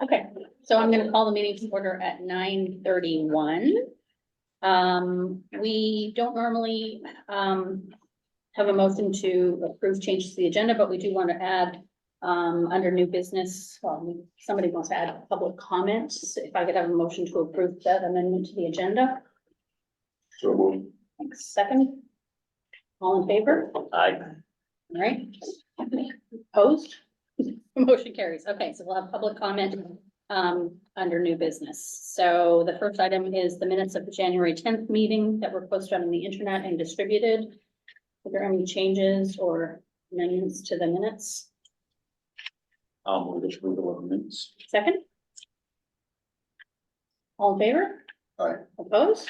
Okay, so I'm gonna call the meeting to order at 9:31. We don't normally, have a motion to approve changes to the agenda, but we do want to add, under new business, somebody wants to add public comments. If I could have a motion to approve that amendment to the agenda. So moved. Thanks. Second. All in favor? Aye. All right. Opposed? Motion carries. Okay, so we'll have public comment under new business. So the first item is the minutes of the January 10th meeting that were posted on the internet and distributed. Are there any changes or amendments to the minutes? I'll move the approval of minutes. Second? All in favor? Aye. Opposed?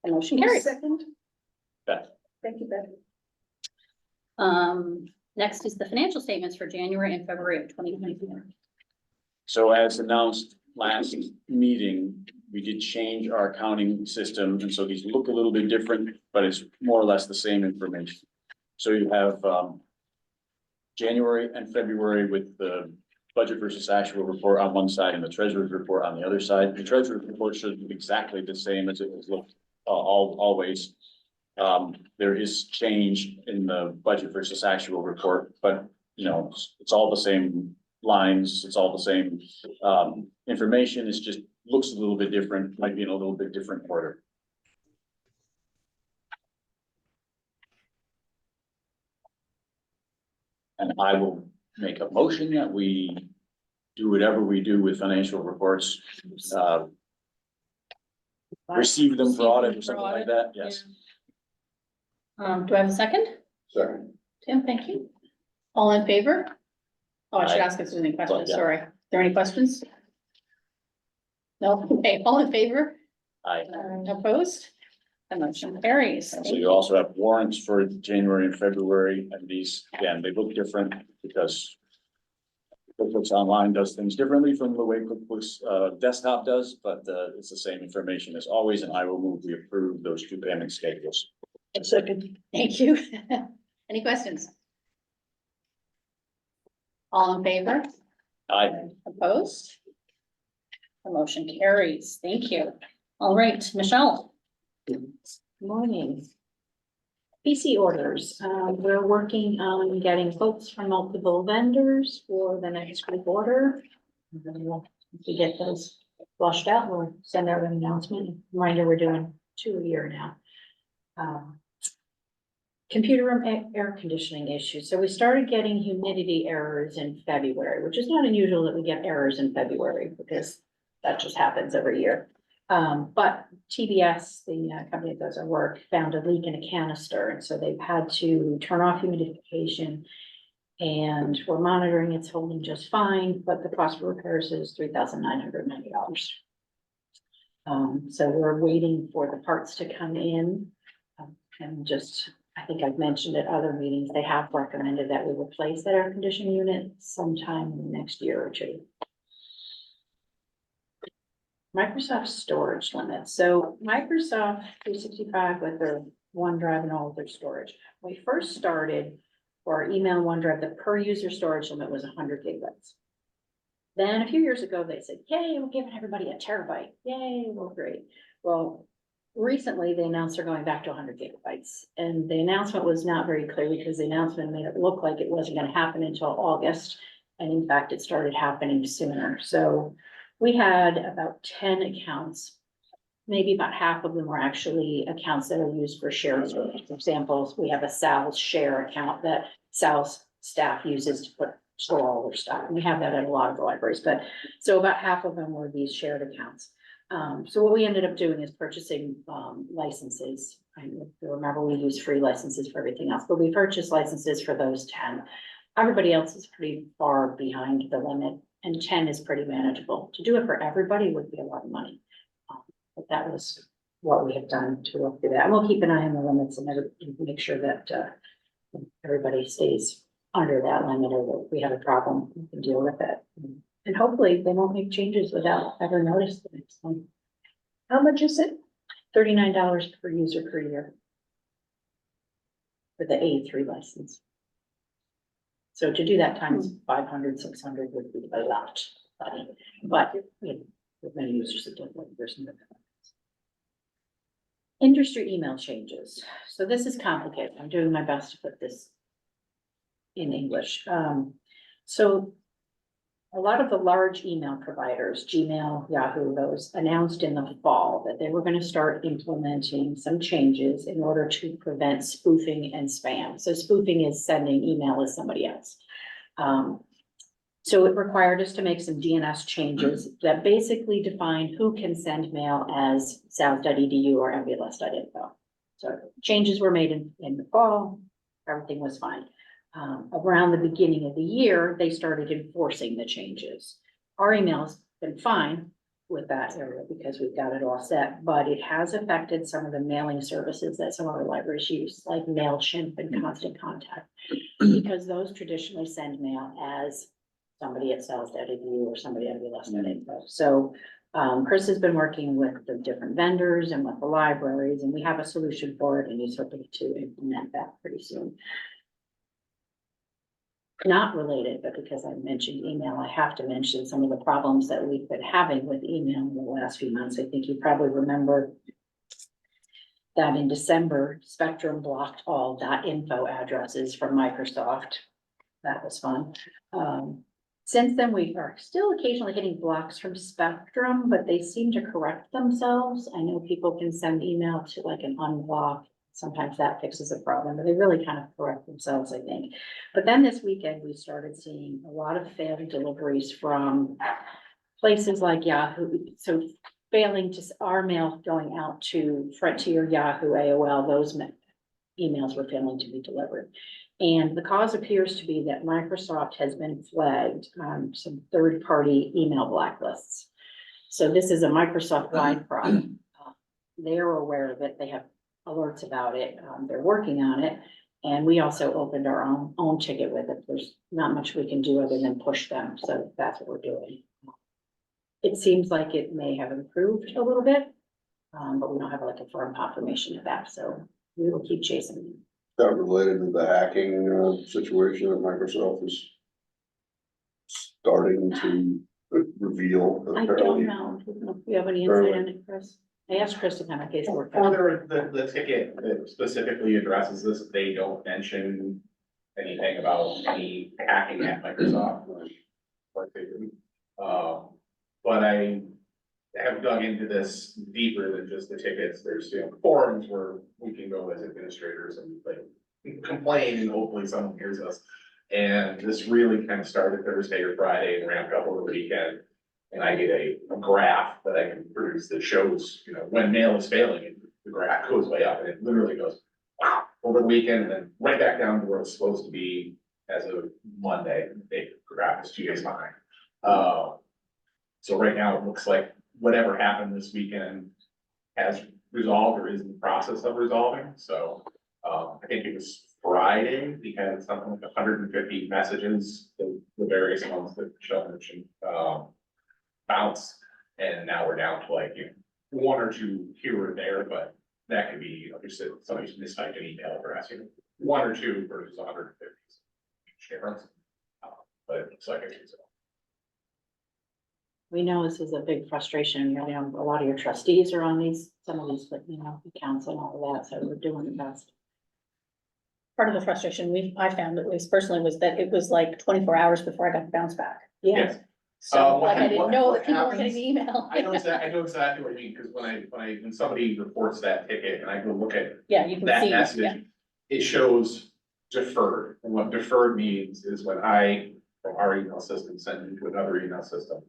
The motion carries. Second. Beth. Thank you, Beth. Next is the financial statements for January and February of 2024. So as announced last meeting, we did change our accounting system, and so these look a little bit different, but it's more or less the same information. So you have January and February with the budget versus actual report on one side and the treasurer's report on the other side. The treasurer's report should be exactly the same as it has looked always. There is change in the budget versus actual report, but you know, it's all the same lines, it's all the same information. It's just looks a little bit different, might be in a little bit different order. And I will make a motion that we do whatever we do with financial reports, receive them for audit or something like that, yes. Do I have a second? Second. Tim, thank you. All in favor? Oh, I should Aye. ask if there's any questions, Yeah. sorry. Are there any questions? No, okay, all in favor? Aye. Opposed? The motion carries. And so you also have warrants for January and February, and these, again, they look different because QuickBooks Online does things differently from the way QuickBooks Desktop does, but it's the same information as always, and I will move we approve those two payment schedules. Second. Thank you. Any questions? All in favor? Aye. Opposed? The motion carries. Thank you. All right, Michelle. Morning. PC orders, we're working on getting quotes from multiple vendors for the next group order. And then once we get those flushed out, we'll send out an announcement. Reminder, we're doing 2 a year now. Computer room air conditioning issues. So we started getting humidity errors in February, which is not unusual that we get errors in February because that just happens every year. But TBS, the company that does our work, found a leak in a canister, and so they've had to turn off humidification. And we're monitoring, it's holding just fine, but the cost for repairs is $3,990. So we're waiting for the parts to come in. And just, I think I've mentioned at other meetings, they have recommended that we replace that air conditioning unit sometime in the next year or two. Microsoft storage limits. So Microsoft 365 with their OneDrive and all of their storage. When we first started for our email OneDrive, the per user storage limit was 100 gigabytes. Then a few years ago, they said, yay, we're giving everybody a terabyte. Yay, well, great. Well, recently they announced they're going back to 100 gigabytes. And the announcement was not very clear because the announcement made it look like it wasn't going to happen until August. And in fact, it started happening sooner. So we had about 10 accounts, maybe about half of them were actually accounts that are used for shared storage. For example, we have a Sal's share account that Sal's staff uses to store all their stuff. And we have that at a lot of libraries, but so about half of them were these shared accounts. So what we ended up doing is purchasing licenses. I remember we use free licenses for everything else, but we purchased licenses for those 10. Everybody else is pretty far behind the limit. And 10 is pretty manageable. To do it for everybody would be a lot of money. But that was what we have done to look through that. And we'll keep an eye on the limits and make sure that everybody stays under that limit, or that if we have a problem, we can deal with it. And hopefully they won't make changes without ever notice the next one. How much is it? $39 per user per year. for the A3 license. So to do that times 500, 600 would be a lot, but, you know, with many users, it doesn't, there's no. Industry email changes. So this is complicated. I'm doing my best to put this in English. So a lot of the large email providers, Gmail, Yahoo, those announced in the fall that they were going to start implementing some changes in order to prevent spoofing and spam. So spoofing is sending email as somebody else. So it required us to make some DNS changes that basically define who can send mail as south.edu or mbls.info. So changes were made in the fall, everything was fine. Around the beginning of the year, they started enforcing the changes. Our email's been fine with that area because we've got it all set, but it has affected some of the mailing services that some of our libraries use, like MailChimp and Constant Contact, because those traditionally send mail as somebody at sales.edu or somebody at mbls.info. So Chris has been working with the different vendors and with the libraries, and we have a solution for it, and he's hoping to implement that pretty soon. Not related, but because I mentioned email, I have to mention some of the problems that we've been having with email in the last few months. I think you probably remember that in December, Spectrum blocked all .info addresses from Microsoft. That was fun. Since then, we are still occasionally getting blocks from Spectrum, but they seem to correct themselves. I know people can send email to like an unblock. Sometimes that fixes a problem, but they really kind of correct themselves, I think. But then this weekend, we started seeing a lot of failed deliveries from places like Yahoo. So failing to our mail going out to Frontier, Yahoo, AOL, those emails were failing to be delivered. And the cause appears to be that Microsoft has been flagged on some third-party email blacklists. So this is a Microsoft-wide problem. They're aware of it. They have alerts about it. They're working on it. And we also opened our own ticket with it. There's not much we can do other than push them. So that's what we're doing. It seems like it may have improved a little bit, but we don't have like a firm confirmation of that. So we will keep chasing them. That related to the hacking situation that Microsoft is starting to reveal. I don't know. Do you have any insight on it, Chris? I asked Chris to kind of case work. For the ticket that specifically addresses this, they don't mention anything about any hacking at Microsoft. Like they do. But I have dug into this deeper than just the tickets. There's, you know, forums where we can go as administrators and like complain, and hopefully someone hears us. And this really kind of started Thursday or Friday and ramped up over the weekend. And I get a graph that I can produce that shows, you know, when mail is failing, the graph goes way up, and it literally goes wow, over the weekend and then right back down to where it's supposed to be as of Monday. The graph is 2 days behind. So right now it looks like whatever happened this weekend has resolved or is in the process of resolving. So I think it was Friday, we had something like 150 messages, the various ones that Michelle mentioned, bounce. And now we're down to like, you know, one or two here or there, but that could be, you know, just somebody's mistyped an email address, you know, one or two versus 150. Difference. But it looks like it's. We know this is a big frustration. You know, a lot of your trustees are on some of these, you know, accounts and all of that, so we're doing the best. Part of the frustration I found, at least personally, was that it was like 24 hours before I got the bounce back. Yes. So What like I didn't know what that people were happens- getting the email. I know exactly what you mean, because when somebody reports that ticket and I go look at Yeah, you can that see, yeah, message, it shows deferred. And what deferred means is when I, from our email system, send it to another email system.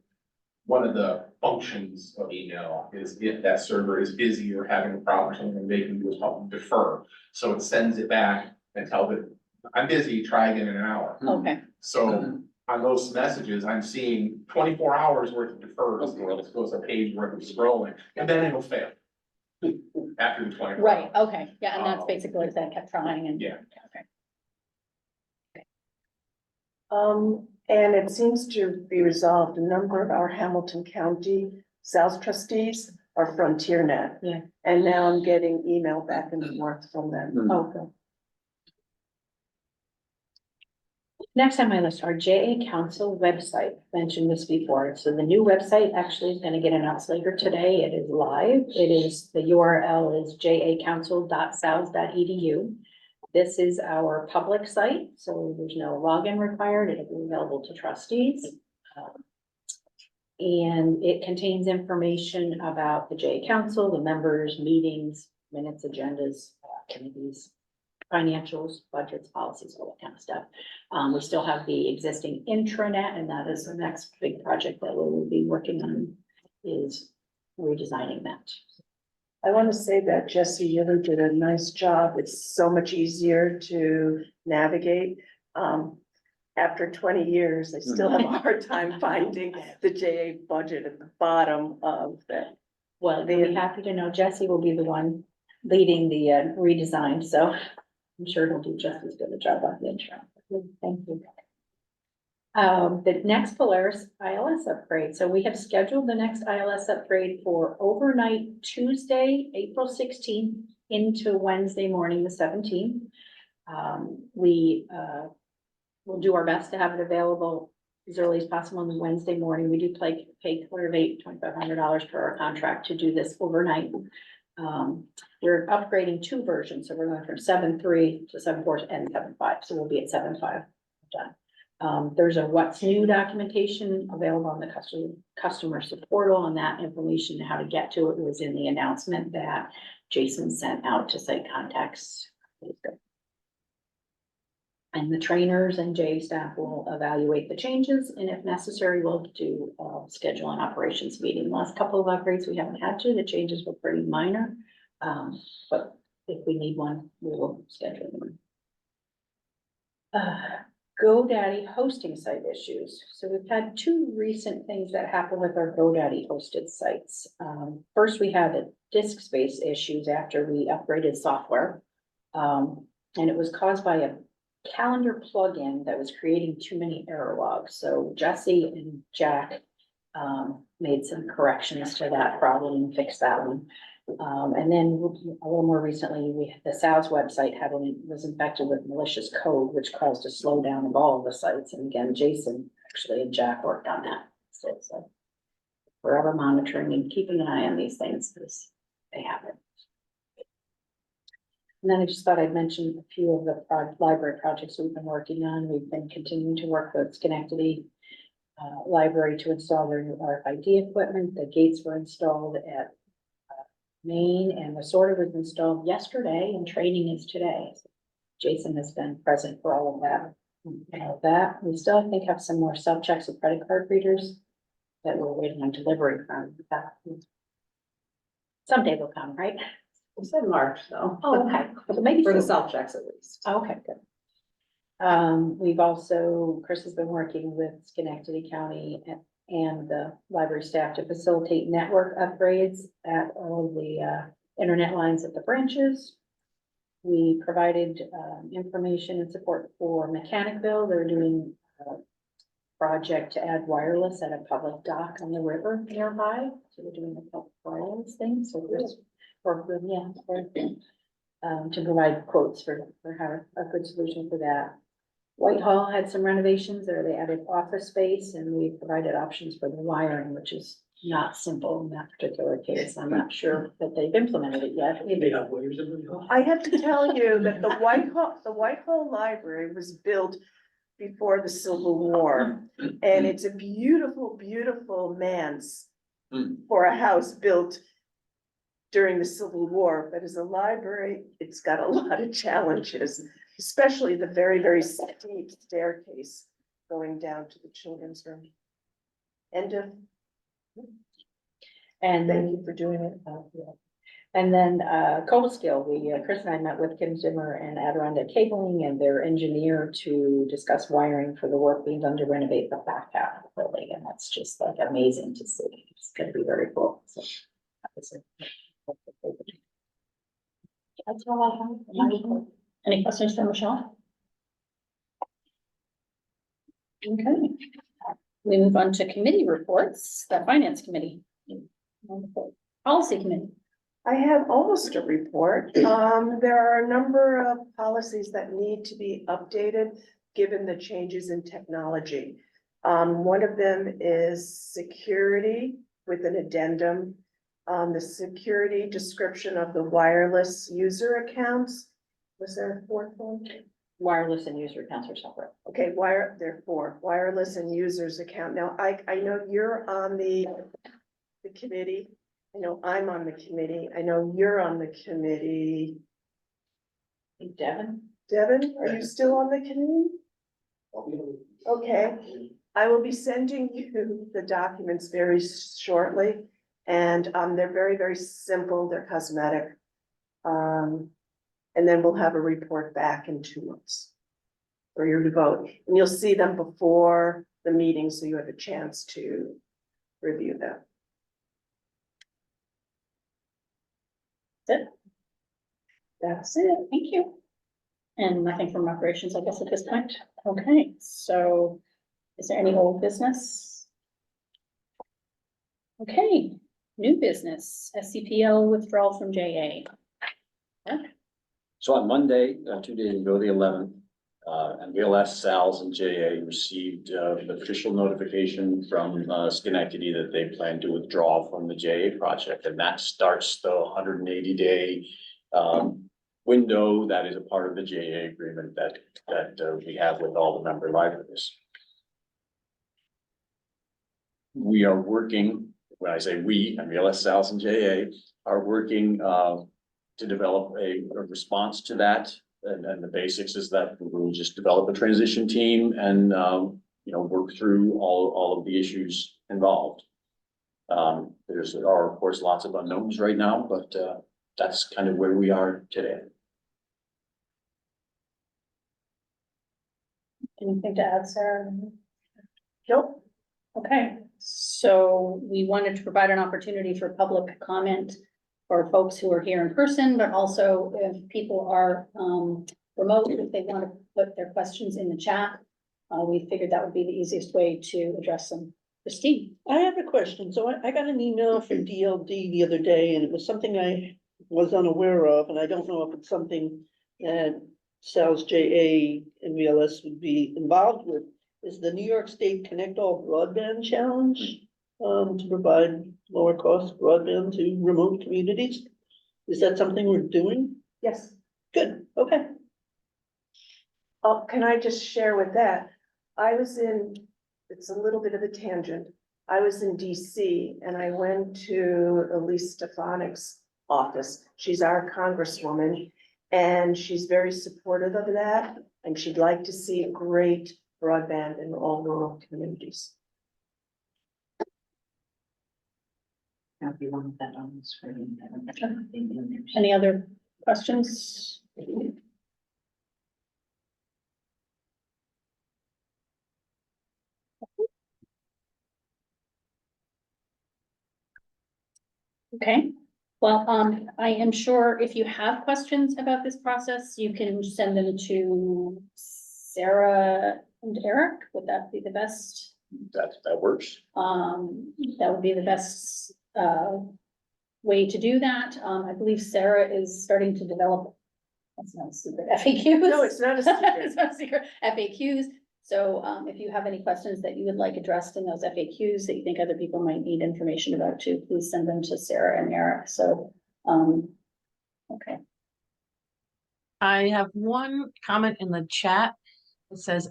One of the functions of email is if that server is busy or having a problem or something, they can do is called defer. So it sends it back and tells it, I'm busy, try again in an hour. okay, So on those messages, I'm seeing 24 hours worth of defers, it goes a page worth of scrolling, and then it'll fail. After the 24 right, hours. okay, yeah, and that's basically what I said, kept trying and. Yeah. Okay. And it seems to be resolved. A number of our Hamilton County South trustees are FrontierNet. Yeah. And now I'm getting email back and forth from them. Oh, good. Next on my list, our JA Council website, mentioned this before, so the new website actually is gonna get announced later today, it is live, the URL is jacouncil.south.edu. This is our public site, so there's no login required, it'll be available to trustees. And it contains information about the JA Council, the members, meetings, minutes, agendas, committees, financials, budgets, policies, all that kind of stuff. We still have the existing intranet, and that is the next big project that we will be working on, is redesigning that. I want to say that Jesse really did a nice job. It's so much easier to navigate. After 20 years, I still have a hard time finding the JA budget at the bottom of that. Well, they'll be happy to know Jesse will be the one leading the redesign, so I'm sure he'll do just as good a job on the intro. Thank you. The next Polaris ILS upgrade. So we have scheduled the next ILS upgrade for overnight Tuesday, April 16th into Wednesday morning, the 17th. We'll do our best to have it available as early as possible on the Wednesday morning. We do pay Clearvate $2,500 per our contract to do this overnight. We're upgrading two versions, so we're going from 7.3 to 7.4 and 7.5, so we'll be at 7.5 done. There's a what's new documentation available on the customer support portal, and that information, how to get to it, was in the announcement that Jason sent out to site contacts. And the trainers and JA staff will evaluate the changes, and if necessary, we'll do schedule an operations meeting. Last couple of upgrades we haven't had to, the changes were pretty minor. But if we need one, we will schedule one. GoDaddy hosting site issues. So we've had two recent things that happened with our GoDaddy hosted sites. First, we had disk space issues after we upgraded software. And it was caused by a calendar plugin that was creating too many error logs. So Jesse and Jack made some corrections to that problem and fixed that one. And then a little more recently, the SOUS website was infected with malicious code, which caused a slowdown of all of the sites. And again, Jason actually and Jack worked on that. So forever monitoring and keeping an eye on these things because they happen. And then I just thought I'd mention a few of the library projects we've been working on. We've been continuing to work with Schenectady Library to install their new RFID equipment. The gates were installed at Maine, and the sorter was installed yesterday, and training is today. So Jason has been present for all of that. We still, I think, have some more self-checks with credit card readers that we're waiting on delivery from. Someday they'll come, right? We said March, though. Oh, okay. So maybe For the soon. self-checks at least. Okay, good. We've also, Chris has been working with Schenectady County and the library staff to facilitate network upgrades at all of the internet lines at the branches. We provided information and support for Mechanicville. They're doing a project to add wireless at a public dock on the river nearby. So they're doing a public wireless thing. So there's to provide quotes for how a good solution for that. Whitehall had some renovations there. They added office space, and we provided options for the wiring, which is not simple in that particular case. I'm not sure that they've implemented it yet. I have to tell you that the Whitehall Library was built before the Civil War. And it's a beautiful, beautiful manse for a house built during the Civil War, but as a library, it's got a lot of challenges, especially the very, very steep staircase going down to the children's room. And And thank you for doing it. And then Coalskill, Chris and I met with Kim Zimmer and Adirondack Cabling and their engineer to discuss wiring for the work being done to renovate the back half of the building. And that's just like amazing to see. It's gonna be very cool. So that's all I have. Any questions for Michelle? Okay. We move on to committee reports, the finance committee. Policy committee. I have almost a report. There are a number of policies that need to be updated. given the changes in technology. One of them is security with an addendum. The security description of the wireless user accounts. Was there a fourth one? Wireless and user accounts are separate. Okay, therefore, wireless and users account. Now, I know you're on the committee. I know I'm on the committee. I know you're on the committee. Hey, Devin? Devin, are you still on the committee? Okay, I will be sending you the documents very shortly. And, they're very, very simple. They're cosmetic. And then we'll have a report back in 2 months for your vote. And you'll see them before the meeting, so you have a chance to review them. That's it. Thank you. And nothing from operations, I guess, at this point. Okay, so is there any old business? Okay, new business, SCPL withdrawal from JA. So on Monday, 2 days ago, the 11th, MVLS, SALS and JA received the official notification from Schenectady that they plan to withdraw from the JA project. And that starts the 180-day window that is a part of the JA agreement that we have with all the member libraries. We are working, when I say we, MVLS, SALS and JA are working to develop a response to that. And the basics is that we'll just develop a transition team and, work through all of the issues involved. There are, of course, lots of unknowns right now, but that's kind of where we are today. Anything to add, Sarah? Nope. Okay, so we wanted to provide an opportunity for public comment for folks who are here in person, but also if people are remote, if they want to put their questions in the chat. We figured that would be the easiest way to address them. Christine? I have a question. So I got an email from DLD the other day and it was something I was unaware of, and I don't know if it's something that SALS JA and VLS would be involved with. Is the New York State Connect All Broadband Challenge to provide lower cost broadband to remote communities? Is that something we're doing? Yes. Good, okay. Oh, can I just share with that? It's a little bit of a tangent. I was in DC and I went to Elise Stefanik's office. She's our congresswoman and she's very supportive of that. And she'd like to see great broadband in all rural communities. Now, if you want that on the screen. Any other questions? Okay, well, I am sure if you have questions about this process, you can send them to Sarah and Eric. Would that be the best? That works. That would be the best way to do that. I believe Sarah is starting to develop, that's not a secret, FAQs. No, it's not a secret. It's not a secret, FAQs. So if you have any questions that you would like addressed in those FAQs that you think other people might need information about too, please send them to Sarah and Eric. So, okay. I have one comment in the chat. It says,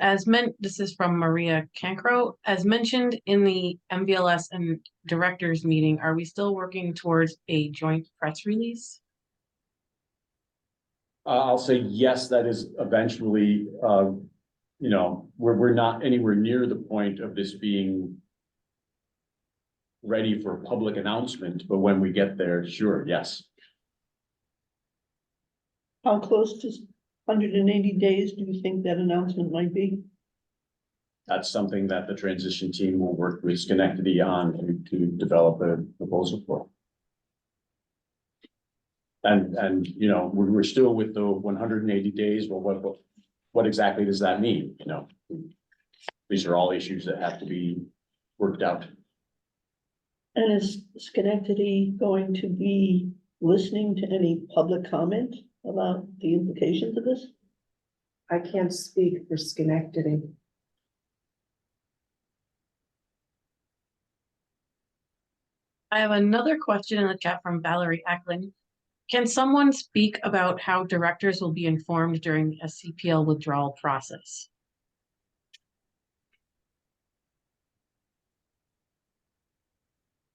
this is from Maria Cancro, as mentioned in the MVLS and directors meeting, are we still working towards a joint press release? I'll say yes, that is eventually, we're not anywhere near the point of this being ready for public announcement, but when we get there, sure, yes. How close to 180 days do you think that announcement might be? That's something that the transition team will work with Schenectady on to develop a proposal for. And we're still with the 180 days. Well, what exactly does that mean? These are all issues that have to be worked out. And is Schenectady going to be listening to any public comment about the implications of this? I can't speak for Schenectady. I have another question in the chat from Valerie Eklund. Can someone speak about how directors will be informed during a CPL withdrawal process?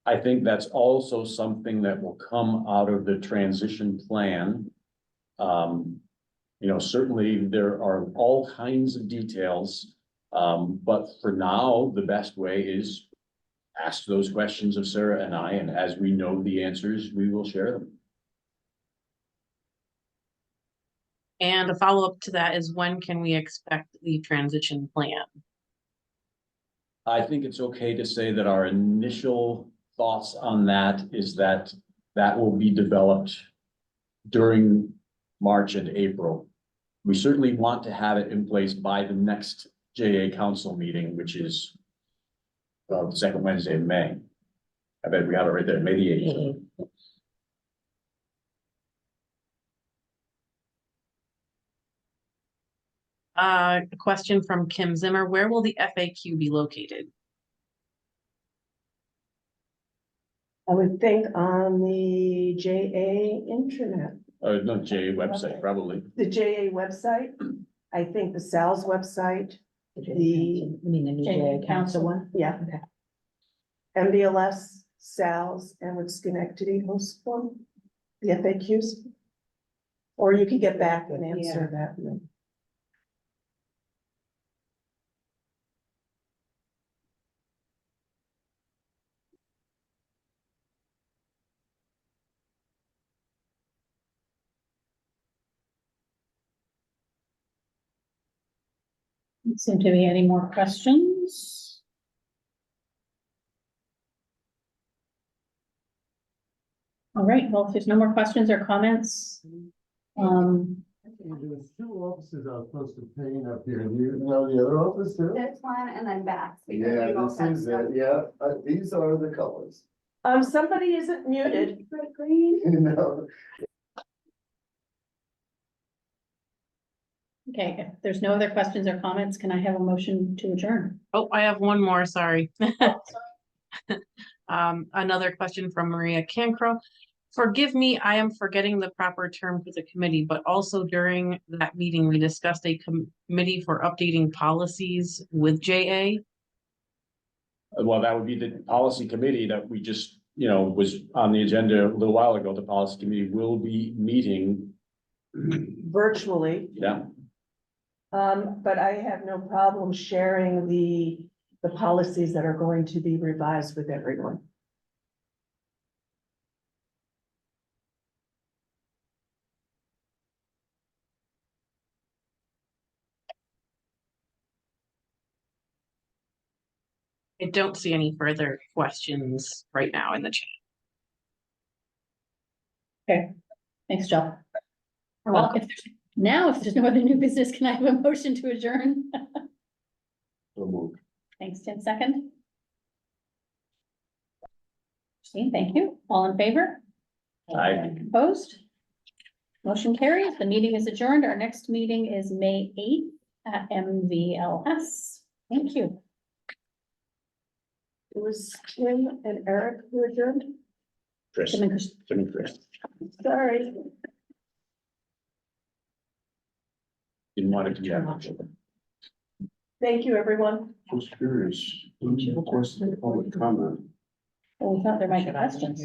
I think that's also something that will come out of the transition plan. Certainly there are all kinds of details. But for now, the best way is ask those questions of Sarah and I, and as we know the answers, we will share them. And a follow-up to that is, when can we expect the transition plan? I think it's okay to say that our initial thoughts on that is that that will be developed during March and April. We certainly want to have it in place by the next JA council meeting, which is the second Wednesday of May. I bet we have it right there, May the 8th. A question from Kim Zimmer: where will the FAQ be located? I would think on the JA intranet, No, JA website, probably. the JA website, I think the Sal's website, You mean the new JA council one? yeah. Okay. MBLS, Sal's, and with Schenectady host form, the FAQs. Or you could get back and answer that. Don't seem to be any more questions. All right, well, if there's no more questions or comments, There's two offices I was supposed to paint up here. Do you know the other office too? This one and then back. Yeah, this is it. Yeah, these are the colors. Somebody isn't muted. Green. You know, okay, if there's no other questions or comments, can I have a motion to adjourn? Oh, I have one more, sorry. Another question from Maria Cancro. Forgive me, I am forgetting the proper term for the committee, but also during that meeting, we discussed a committee for updating policies with JA. Well, that would be the policy committee that we just, was on the agenda a little while ago. The policy committee will be meeting. Virtually, Yeah, but I have no problem sharing the policies that are going to be revised with everyone. I don't see any further questions right now in the chat. Okay, thanks, Jill. Well, if there's no other new business, can I have a motion to adjourn? so moved. Thanks, Tim, second. Christine, thank you. All in favor? Aye. Opposed? Motion carries. The meeting is adjourned. Our next meeting is May 8th at MVLS. Thank you. It was Tim and Eric who adjourned. Chris. Tim and Chris. Tim and Chris. Sorry. Didn't want to do that. Thank you, everyone. Just curious, who's requesting public comment? Well, we thought there might be questions.